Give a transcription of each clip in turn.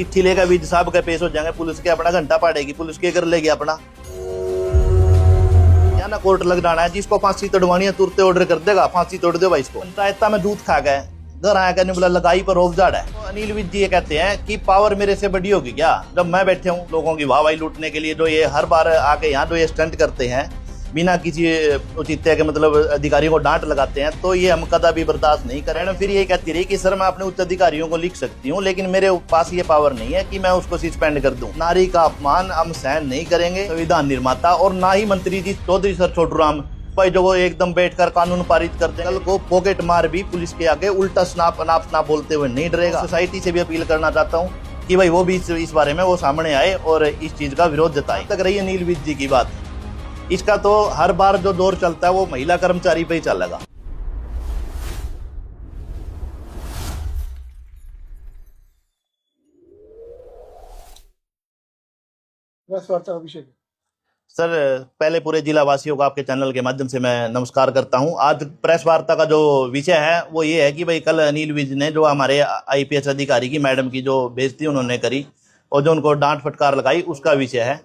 चिट्ठी लेकर भी साहब के पेश हो जाएंगे, पुलिस के अपना घंटा पाड़ेगी, पुलिस के कर लेगी अपना या ना कोर्ट लग जाना है। जिसको फांसी तोड़वानी है तुरंत ऑर्डर कर देगा, फांसी तोड़ दो भाई इसको। पंचायत में दूध खा गए, घर आया कहने बोला लगाई पर रोब झाड़ है। तो अनिल विज जी ये कहते हैं कि पावर मेरे से बड़ी होगी क्या, जब मैं बैठे हूँ लोगों की वाहवाही लूटने के लिए। जो ये हर बार आके यहाँ जो ये स्टंट करते हैं बिना किसी औचित्य के, मतलब अधिकारियों को डांट लगाते हैं, तो ये हम कदा भी बर्दाश्त नहीं करें। फिर ये कहती रही कि सर मैं अपने उच्च अधिकारियों को लिख सकती हूँ, लेकिन मेरे पास ये पावर नहीं है कि मैं उसको सस्पेंड कर दूं। नारी का अपमान हम सहन नहीं करेंगे। संविधान निर्माता और ना ही मंत्री जी चौधरी सर छोटू राम भाई जो वो एकदम बैठकर कानून पारित कर देंगे, कल को पॉकेट मार भी पुलिस के आगे उल्टा स्नाप बोलते हुए नहीं डरेगा। सोसाइटी से भी अपील करना चाहता हूँ कि भाई वो भी इस बारे में वो सामने आए और इस चीज का विरोध जताए। तक रही अनिल विज जी की बात, इसका तो हर बार जो दौर चलता है वो महिला कर्मचारी पे ही चलेगा। प्रेस वार्ता का विषय सर पहले पूरे जिला वासियों को आपके चैनल के माध्यम से मैं नमस्कार करता हूं। आज प्रेस वार्ता का जो विषय है वो ये है कि भाई कल अनिल विज ने जो हमारे आईपीएस अधिकारी की मैडम की जो बेइज्जती उन्होंने करी और जो उनको डांट फटकार लगाई उसका विषय है।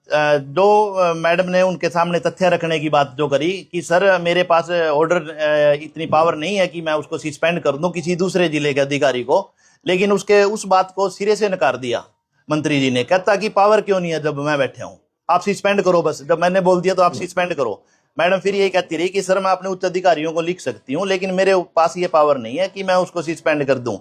जो मैडम ने उनके सामने तथ्य रखने की बात जो करी कि सर मेरे पास ऑर्डर इतनी पावर नहीं है कि मैं उसको सस्पेंड कर दूं किसी दूसरे जिले के अधिकारी को, लेकिन उस बात को सिरे से नकार दिया मंत्री जी ने। कहता कि पावर क्यों नहीं है जब मैं बैठे हूं, आप सस्पेंड करो, बस जब मैंने बोल दिया तो आप सस्पेंड करो। मैडम फिर यही कहती रही कि सर मैं अपने उच्च अधिकारियों को लिख सकती हूँ, लेकिन मेरे पास ये पावर नहीं है कि मैं उसको सस्पेंड कर दूं।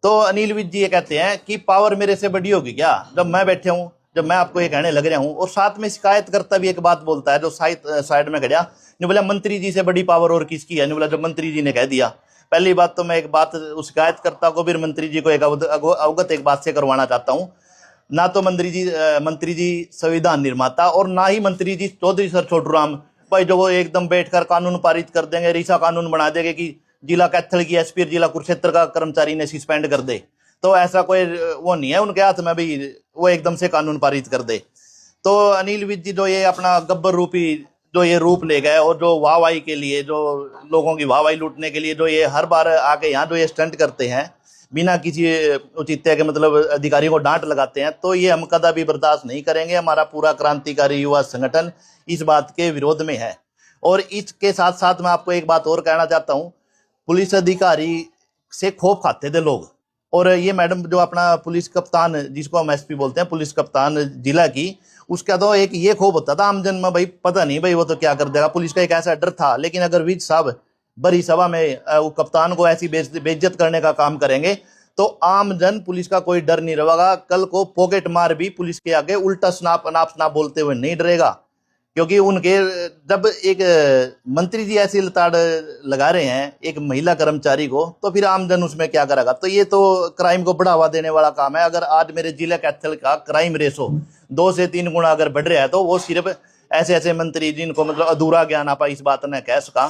तो अनिल विज जी ये कहते हैं कि पावर मेरे से बड़ी होगी क्या, जब मैं बैठे हूँ, जब मैं आपको ये कहने लग रहा हूँ। और साथ में शिकायत करता भी एक बात बोलता है जो साइड में खड़ा, ने बोला मंत्री जी से बड़ी पावर और किसकी है, ने बोला जब मंत्री जी ने कह दिया। पहली बात तो मैं एक बात शिकायत करता को फिर मंत्री जी को एक अवगत एक बात से करवाना चाहता हूँ। ना तो मंत्री जी संविधान निर्माता और ना ही मंत्री जी चौधरी सर छोटू राम भाई जो वो एकदम बैठकर कानून पारित कर देंगे, रीसा कानून बना देंगे कि जिला कैथल की एसपी जिला कुरुक्षेत्र का कर्मचारी ने सस्पेंड कर दे। तो ऐसा कोई वो नहीं है उनके हाथ में भी वो एकदम से कानून पारित कर दे। तो अनिल विज जी जो ये अपना गब्बर रूपी जो ये रूप ले गए और जो वाहवाही के लिए, जो लोगों की वाहवाही लूटने के लिए जो ये हर बार आके यहाँ जो ये स्टंट करते हैं बिना किसी औचित्य के, मतलब अधिकारियों को डांट लगाते हैं, तो ये हम कदा भी बर्दाश्त नहीं करेंगे। हमारा पूरा क्रांतिकारी युवा संगठन इस बात के विरोध में है। और इसके साथ साथ मैं आपको एक बात और कहना चाहता हूँ, पुलिस अधिकारी से खौफ खाते थे लोग। और ये मैडम जो अपना पुलिस कप्तान, जिसको हम एसपी बोलते हैं, पुलिस कप्तान जिला की, उसका तो एक ये खौफ होता था आमजन में, भाई पता नहीं भाई वो तो क्या कर देगा, पुलिस का एक ऐसा डर था। लेकिन अगर विज साहब बड़ी सभा में वो कप्तान को ऐसी बेइज्जत करने का काम करेंगे तो आम जन पुलिस का कोई डर नहीं रहेगा। कल को पॉकेट मार भी पुलिस के आगे उल्टा स्नाप बोलते हुए नहीं डरेगा। क्योंकि उनके जब एक मंत्री जी ऐसी लताड़ लगा रहे हैं एक महिला कर्मचारी को, तो फिर आमजन उसमें क्या करेगा। तो ये तो क्राइम को बढ़ावा देने वाला काम है। अगर आज मेरे जिला कैथल का क्राइम रेशो 2 से 3 गुना अगर बढ़ रहा है तो वो सिर्फ ऐसे मंत्री जिनको मतलब अधूरा ज्ञान आप इस बात ने कह सका,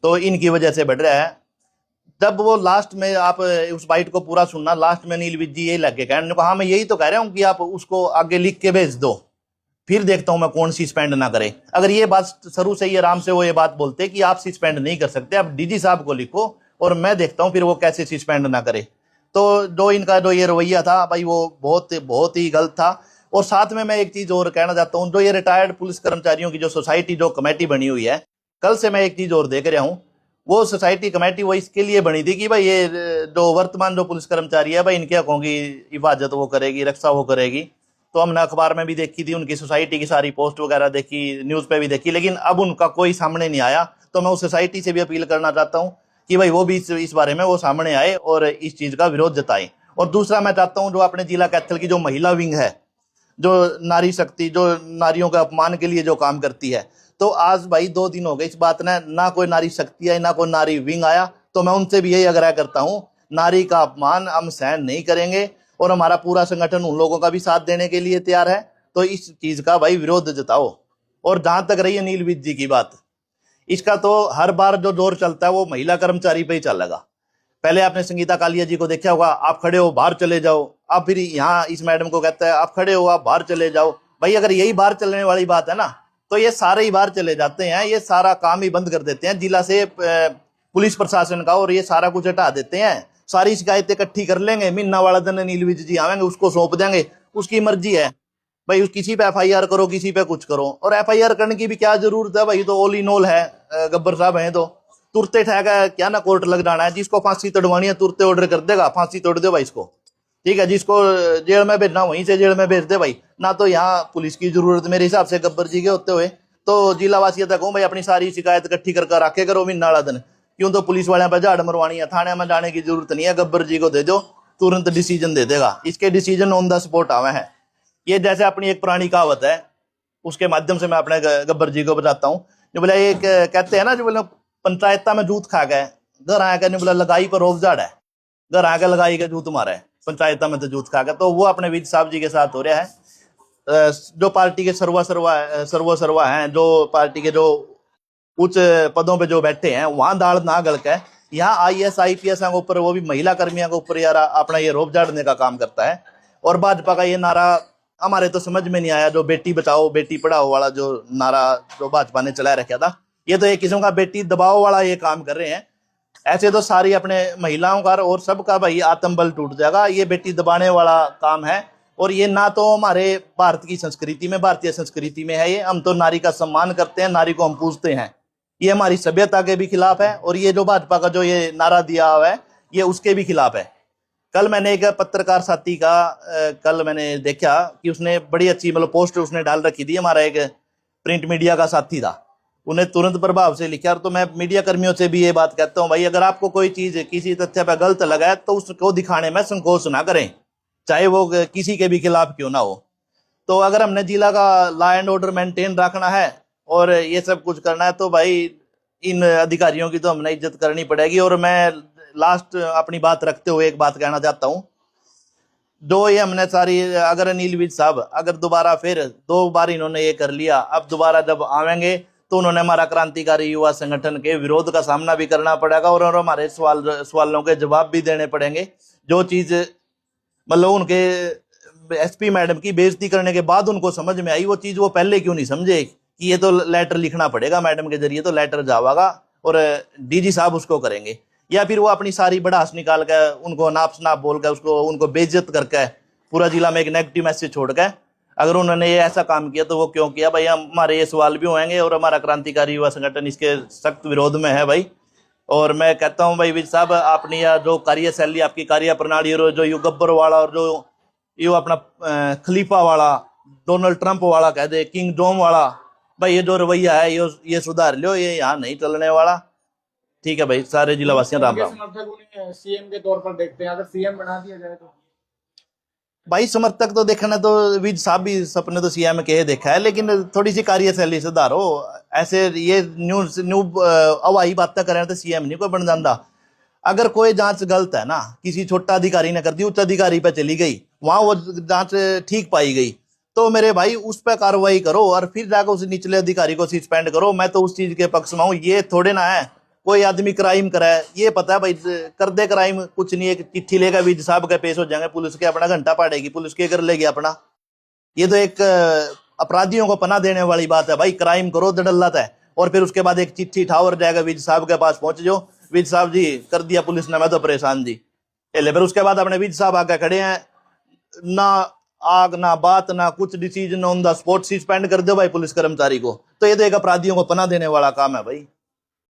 तो इनकी वजह से बढ़ रहा है। जब वो लास्ट में आप उस बाइट को पूरा सुनना, लास्ट में अनिल विज जी यही लग के कहने को, हाँ मैं यही तो कह रहा हूँ कि आप उसको आगे लिख के भेज दो, फिर देखता हूं मैं कौन सस्पेंड ना करे। अगर ये बात शुरू से ही आराम से वो ये बात बोलते कि आप सस्पेंड नहीं कर सकते, आप डीजी साहब को लिखो और मैं देखता हूं फिर वो कैसे सस्पेंड ना करे। तो जो इनका जो ये रवैया था भाई वो बहुत ही गलत था। और साथ में मैं एक चीज और कहना चाहता हूँ, जो ये रिटायर्ड पुलिस कर्मचारियों की जो सोसाइटी जो कमेटी बनी हुई है, कल से मैं एक चीज और देख रहा हूँ, वो सोसाइटी कमेटी वो इसके लिए बनी थी कि भाई ये जो वर्तमान जो पुलिस कर्मचारी है भाई इनके हकों की हिफाजत वो करेगी, रक्षा वो करेगी। तो हमने अखबार में भी देखी थी, उनकी सोसाइटी की सारी पोस्ट वगैरह देखी, न्यूज़ पे भी देखी, लेकिन अब उनका कोई सामने नहीं आया। तो मैं उस सोसाइटी से भी अपील करना चाहता हूँ कि भाई वो भी इस बारे में वो सामने आए और इस चीज़ का विरोध जताए। और दूसरा मैं चाहता हूँ जो अपने जिला कैथल की जो महिला विंग है, जो नारी शक्ति, जो नारियों के अपमान के लिए जो काम करती है, तो आज भाई 2 दिन हो गए इस बात ने, ना कोई नारी शक्ति आई ना कोई नारी विंग आया। तो मैं उनसे भी यही आग्रह करता हूँ, नारी का अपमान हम सहन नहीं करेंगे और हमारा पूरा संगठन उन लोगों का भी साथ देने के लिए तैयार है। तो इस चीज का भाई विरोध जताओ। और जहां तक रही अनिल विज जी की बात, इसका तो हर बार जो दौर चलता है वो महिला कर्मचारी पे ही चलेगा। पहले आपने संगीता कालिया जी को देखा होगा, आप खड़े हो बाहर चले जाओ। अब फिर यहाँ इस मैडम को कहता है आप खड़े हो आप बाहर चले जाओ। भाई अगर यही बाहर चलने वाली बात है ना, तो ये सारे ही बाहर चले जाते हैं, ये सारा काम ही बंद कर देते हैं जिला से पुलिस प्रशासन का, और ये सारा कुछ हटा देते हैं। सारी शिकायतें इकट्ठी कर लेंगे, महीना वाला दिन अनिल विज जी आवेंगे, उसको सौंप देंगे, उसकी मर्जी है भाई, किसी पे एफआईआर करो, किसी पे कुछ करो। और एफआईआर करने की भी क्या जरूरत है भाई, तो ऑल इन ऑल है, गब्बर साहब हैं तो तुरते ठेका क्या ना कोर्ट लग जाना है, जिसको फांसी तड़वानी है तुरते ऑर्डर कर देगा, फांसी तोड़ दो भाई इसको, ठीक है, जिसको जेल में भेजना वहीं से जेल में भेज दे भाई, ना तो यहाँ पुलिस की जरूरत मेरे हिसाब से गब्बर जी के होते हुए। तो जिला वासियों तक हूँ भाई, अपनी सारी शिकायत इकट्ठी कर रखे करो महीना वाला दिन, क्यों तो पुलिस वाले पे झाड़ मरवानी है, थाने में जाने की जरूरत नहीं है, गब्बर जी को दे दो, तुरंत डिसीजन दे देगा, इसके डिसीजन ऑन द स्पॉट आवे हैं। ये जैसे अपनी एक पुरानी कहावत है, उसके माध्यम से मैं अपने गब्बर जी को बताता हूँ, जो बोला एक कहते हैं ना, जो बोला पंचायता में जूत खा गए, घर आया कहने बोला लगाई पर रोब झाड़ है, घर आके लगाई के जूत मारा है, पंचायता में तो जूत खा गया। तो वो अपने विज साहब जी के साथ हो रहा है। जो पार्टी के सर्वा हैं, जो पार्टी के जो उच्च पदों पे जो बैठे हैं, वहां दाल ना गल के यहाँ आईएएस आईपीएस के ऊपर, वो भी महिला कर्मियों के ऊपर यार अपना ये रोब झाड़ने का काम करता है। और भाजपा का ये नारा हमारे तो समझ में नहीं आया, जो बेटी बचाओ बेटी पढ़ाओ वाला जो नारा जो भाजपा ने चला रखा था, ये तो एक किस्म का बेटी दबाओ वाला ये काम कर रहे हैं। ऐसे तो सारी अपने महिलाओं का और सबका भाई आत्मबल टूट जाएगा, ये बेटी दबाने वाला काम है। और ये ना तो हमारे भारत की संस्कृति में, भारतीय संस्कृति में है ये, हम तो नारी का सम्मान करते हैं, नारी को हम पूजते हैं, ये हमारी सभ्यता के भी खिलाफ है। और ये जो भाजपा का जो ये नारा दिया हुआ है, ये उसके भी खिलाफ है। कल मैंने एक पत्रकार साथी का कल मैंने देखा कि उसने बड़ी अच्छी मतलब पोस्ट उसने डाल रखी थी, हमारा एक प्रिंट मीडिया का साथी था, उन्हें तुरंत प्रभाव से लिखा। तो मैं मीडिया कर्मियों से भी ये बात कहता हूँ भाई, अगर आपको कोई चीज किसी तथ्य पर गलत लगा है तो उसको दिखाने में संकोच ना करें, चाहे वो किसी के भी खिलाफ क्यों ना हो। तो अगर हमने जिला का लॉ एंड ऑर्डर मेंटेन रखना है और ये सब कुछ करना है, तो भाई इन अधिकारियों की तो हमने इज्जत करनी पड़ेगी। और मैं लास्ट अपनी बात रखते हुए एक बात कहना चाहता हूँ, जो ये हमने सारी, अगर अनिल विज साहब अगर दोबारा फिर 2 बार इन्होंने ये कर लिया, अब दोबारा जब आवेंगे तो उन्होंने हमारा क्रांतिकारी युवा संगठन के विरोध का सामना भी करना पड़ेगा और हमारे सवालों के जवाब भी देने पड़ेंगे। जो चीज मतलब उनके एसपी मैडम की बेइज्जती करने के बाद उनको समझ में आई, वो चीज वो पहले क्यों नहीं समझे कि ये तो लेटर लिखना पड़ेगा मैडम के जरिए, तो लेटर जावागा और डीजी साहब उसको करेंगे, या फिर वो अपनी सारी बड़ास निकाल के उनको नाप शनाप बोल के उसको उनको बेइज्जत करके पूरा जिला में एक नेगेटिव मैसेज छोड़ के अगर उन्होंने ये ऐसा काम किया तो वो क्यों किया भाई, हमारे ये सवाल भी होंगे और हमारा क्रांतिकारी युवा संगठन इसके सख्त विरोध में है भाई। और मैं कहता हूँ भाई विज साहब, अपनी जो कार्यशैली, आपकी कार्य प्रणाली और जो यू गब्बर वाला और जो यू अपना खलीफा वाला, डोनाल्ड ट्रंप वाला कह दे, किंग जोम वाला, भाई ये जो रवैया है ये सुधार लो, ये यहाँ नहीं चलने वाला। ठीक है भाई, सारे जिला वासियों राम राम। समर्थक उन्हें सीएम के तौर पर देखते हैं, अगर सीएम बना दिया जाए तो भाई समर्थक तो देखना तो विज साहब भी सपने तो सीएम के देखा है, लेकिन थोड़ी सी कार्यशैली सुधारो। ऐसे ये न्यू हवाई बातें करें तो सीएम नहीं कोई बन जाता। अगर कोई जांच गलत है ना, किसी छोटा अधिकारी ने कर दी, उच्च अधिकारी पे चली गई, वहां वो जांच ठीक पाई गई, तो मेरे भाई उस पर कार्रवाई करो और फिर जाकर उस निचले अधिकारी को सस्पेंड करो। मैं तो उस चीज के पक्ष में हूँ। ये थोड़े ना है कोई आदमी क्राइम करा है, ये पता है भाई कर दे क्राइम, कुछ नहीं, एक चिट्ठी लेकर विज साहब के पेश हो जाएंगे, पुलिस के अपना घंटा पाड़ेगी, पुलिस के कर लेगी अपना। ये तो एक अपराधियों को पनाह देने वाली बात है भाई, क्राइम करो दडल्लत है और फिर उसके बाद एक चिट्ठी ठाओ और जाएगा विज साहब के पास पहुंच जाओ, विज साहब जी कर दिया पुलिस ने, मैं तो परेशान जी। ले फिर उसके बाद अपने विज साहब आके खड़े हैं, ना आग ना बात ना कुछ, decision on the spot suspend कर दो भाई पुलिस कर्मचारी को। तो ये तो एक अपराधियों को पनाह देने वाला काम है भाई।